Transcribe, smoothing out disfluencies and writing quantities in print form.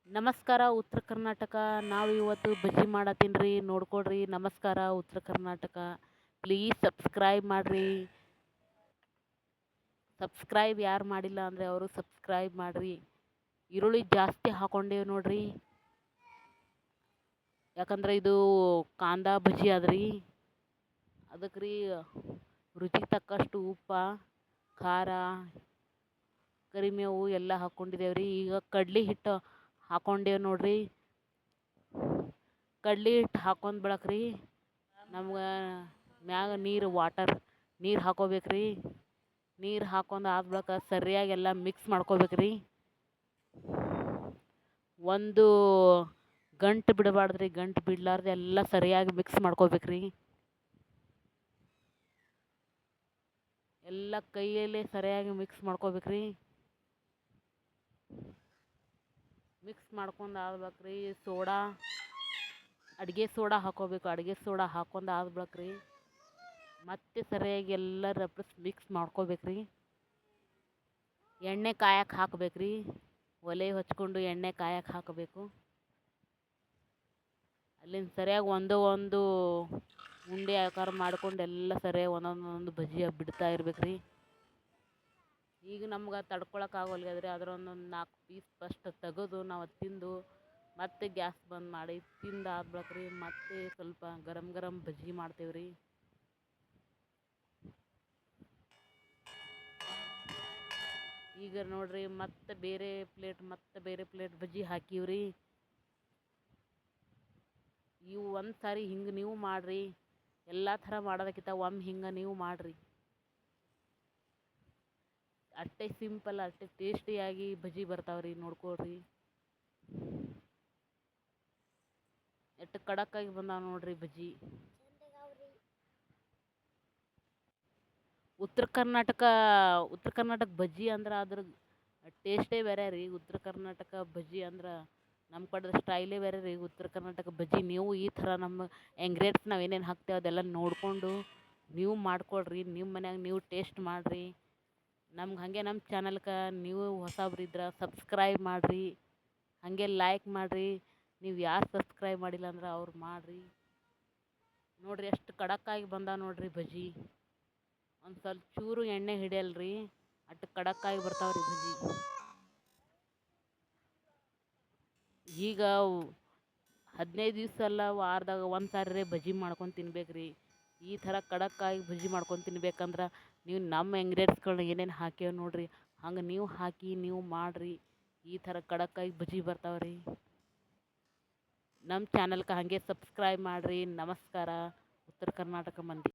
ನಮಸ್ಕಾರ ಉತ್ತರ ಕರ್ನಾಟಕ. ನಾವು ಇವತ್ತು ಬಜ್ಜಿ ಮಾಡತ್ತೀನಿ ನೋಡ್ಕೊಡ್ರಿ. ನಮಸ್ಕಾರ ಉತ್ತರ ಕರ್ನಾಟಕ. ಪ್ಲೀಸ್ ಸಬ್ಸ್ಕ್ರೈಬ್ ಮಾಡಿರಿ. ಸಬ್ಸ್ಕ್ರೈಬ್ ಯಾರು ಮಾಡಿಲ್ಲ ಅಂದರೆ ಅವರು ಸಬ್ಸ್ಕ್ರೈಬ್ ಮಾಡಿರಿ. ಈರುಳ್ಳಿ ಜಾಸ್ತಿ ಹಾಕೊಂಡೇವಿ ನೋಡ್ರಿ, ಯಾಕಂದ್ರೆ ಇದು ಕಾಂದಾ ಬಜ್ಜಿ ಅದ್ರಿ. ಅದಕ್ಕೆ ರೀ ರುಚಿಗೆ ತಕ್ಕಷ್ಟು ಉಪ್ಪು, ಖಾರ, ಕರಿಮೇವು ಎಲ್ಲ ಹಾಕ್ಕೊಂಡಿದ್ದೇವ್ರಿ. ಈಗ ಕಡ್ಲೆ ಹಿಟ್ಟು ಹಾಕೊಂಡೇವು ನೋಡ್ರಿ. ಕಡ್ಲೆ ಹಿಟ್ಟು ಹಾಕೊಂಡ್ ಬಿಡಕ್ರಿ ನಮ್ಗೆ ಮ್ಯಾಗ ನೀರು ಹಾಕೋಬೇಕ್ರಿ. ನೀರು ಹಾಕೊಂಡು ಆದ್ಬಳಕ ಸರಿಯಾಗಿ ಎಲ್ಲ ಮಿಕ್ಸ್ ಮಾಡ್ಕೋಬೇಕ್ರಿ. ಒಂದು ಗಂಟು ಬಿಡಬಾರ್ದ್ರಿ, ಗಂಟು ಬಿಡಲಾರ್ದೆ ಎಲ್ಲ ಸರಿಯಾಗಿ ಮಿಕ್ಸ್ ಮಾಡ್ಕೋಬೇಕ್ರಿ. ಎಲ್ಲ ಕೈಯಲ್ಲೇ ಸರಿಯಾಗಿ ಮಿಕ್ಸ್ ಮಾಡ್ಕೋಬೇಕ್ರಿ. ಮಿಕ್ಸ್ ಮಾಡ್ಕೊಂಡು ಆದ್ಬೇಕ್ರಿ. ಅಡುಗೆ ಸೋಡಾ ಹಾಕೋಬೇಕು. ಅಡುಗೆ ಸೋಡಾ ಹಾಕೊಂಡು ಆದ್ಬೇಕ್ರಿ. ಮತ್ತೆ ಸರಿಯಾಗಿ ಎಲ್ಲ ಮಿಕ್ಸ್ ಮಾಡ್ಕೋಬೇಕ್ರಿ. ಎಣ್ಣೆ ಕಾಯಕ್ಕೆ ಹಾಕಬೇಕ್ರಿ. ಒಲೆ ಹಚ್ಕೊಂಡು ಎಣ್ಣೆ ಕಾಯಕ್ಕೆ ಹಾಕಬೇಕು. ಅಲ್ಲಿಂದ ಸರಿಯಾಗಿ ಒಂದು ಉಂಡೆ ಆಕಾರ ಮಾಡ್ಕೊಂಡು ಎಲ್ಲ ಸರಿಯಾಗಿ ಒಂದೊಂದು ಬಜ್ಜಿ ಬಿಡ್ತಾ ಇರ್ಬೇಕ್ರಿ. ಈಗ ನಮ್ಗೆ ತಡ್ಕೊಳಕ್ಕೆ ಆಗೋಲ್ಗದ್ರಿ. ಅದರ ಒಂದೊಂದು 4 ಪೀಸ್ ಫಸ್ಟ್ ತೆಗೆದು ನಾವು ತಿಂದು ಮತ್ತೆ ಗ್ಯಾಸ್ ಬಂದ್ ಮಾಡಿ ತಿಂದು ಆದ್ಬೇಕ್ರಿ. ಮತ್ತೆ ಸ್ವಲ್ಪ ಗರಂ ಬಜ್ಜಿ ಮಾಡ್ತೇವ್ರಿ. ಈಗ ನೋಡ್ರಿ ಮತ್ತೆ ಬೇರೆ ಪ್ಲೇಟ್ ಬಜ್ಜಿ ಹಾಕಿವ್ರಿ. ಇವು ಒಂದು ಸಾರಿ ಹಿಂಗೆ ನೀವು ಮಾಡಿರಿ. ಎಲ್ಲ ಥರ ಮಾಡೋದಕ್ಕಿಂತ ಒಮ್ಮೆ ಹಿಂಗೆ ನೀವು ಮಾಡಿರಿ. ಅಷ್ಟೇ ಸಿಂಪಲ್, ಅಷ್ಟೇ ಟೇಸ್ಟಿಯಾಗಿ ಬಜ್ಜಿ ಬರ್ತಾವ್ರಿ. ನೋಡ್ಕೊಳ್ರಿ ಎಷ್ಟು ಖಡಕ್ಕಾಗಿ ಬಂದಾವ ನೋಡ್ರಿ ಬಜ್ಜಿ. ಉತ್ತರ ಕರ್ನಾಟಕ ಬಜ್ಜಿ ಅಂದ್ರೆ ಅದ್ರ ಟೇಸ್ಟೇ ಬೇರೆ ರೀ. ಉತ್ತರ ಕರ್ನಾಟಕ ಬಜ್ಜಿ ಅಂದ್ರೆ ನಮ್ಮ ಕಡೆ ಸ್ಟೈಲೇ ಬೇರೆ ರೀ. ಉತ್ತರ ಕರ್ನಾಟಕ ಬಜ್ಜಿ ನೀವು ಈ ಥರ ನಮ್ಮ ಇಂಗ್ರೀಡಿಯೆಂಟ್ಸ್ ನಾವು ಏನೇನು ಹಾಕ್ತೇವೆ ಅದೆಲ್ಲ ನೋಡಿಕೊಂಡು ನೀವು ಮಾಡ್ಕೊಳ್ರಿ. ನಿಮ್ಮ ಮನ್ಯಾಗ ನೀವು ಟೇಸ್ಟ್ ಮಾಡಿರಿ. ನಮ್ಗೆ ಹಾಗೆ ನಮ್ಮ ಚಾನಲ್ಗೆ ನೀವು ಹೊಸಬ್ರಿದ್ರೆ ಸಬ್ಸ್ಕ್ರೈಬ್ ಮಾಡಿರಿ. ಹಾಗೆ ಲೈಕ್ ಮಾಡಿರಿ. ನೀವು ಯಾರು ಸಬ್ಸ್ಕ್ರೈಬ್ ಮಾಡಿಲ್ಲ ಅಂದ್ರೆ ಅವ್ರು ಮಾಡಿರಿ. ನೋಡಿರಿ ಎಷ್ಟು ಖಡಕ್ಕಾಗಿ ಬಂದಾವ ನೋಡ್ರಿ ಬಜ್ಜಿ. ಒಂದು ಸ್ವಲ್ಪ ಚೂರು ಎಣ್ಣೆ ಹಿಡಿಯಲ್ರಿ, ಅಷ್ಟು ಖಡಕ್ಕಾಗಿ ಬರ್ತಾವ್ರಿ ಬಜ್ಜಿ. ಈಗ 15 ದಿವಸ ಅಲ್ಲ, ವಾರದಾಗ ಒಂದು ಸಾರಿ ಬಜ್ಜಿ ಮಾಡ್ಕೊಂಡು ತಿನ್ಬೇಕ್ರಿ. ಈ ಥರ ಖಡಕ್ಕಾಗಿ ಬಜ್ಜಿ ಮಾಡ್ಕೊಂಡು ತಿನ್ಬೇಕಂದ್ರೆ ನೀವು ನಮ್ಮ ಇಂಗ್ರೀಡಿಯೆಂಟ್ಸ್ಗಳನ್ನ ಏನೇನು ಹಾಕ್ಯೇವೆ ನೋಡ್ರಿ, ಹಂಗೆ ನೀವು ಹಾಕಿ ನೀವು ಮಾಡಿರಿ. ಈ ಥರ ಖಡಕ್ಕಾಗಿ ಬಜ್ಜಿ ಬರ್ತಾವ್ರಿ. ನಮ್ಮ ಚಾನಲ್ಗೆ ಹಾಗೆ ಸಬ್ಸ್ಕ್ರೈಬ್ ಮಾಡಿರಿ. ನಮಸ್ಕಾರ ಉತ್ತರ ಕರ್ನಾಟಕ ಮಂದಿ.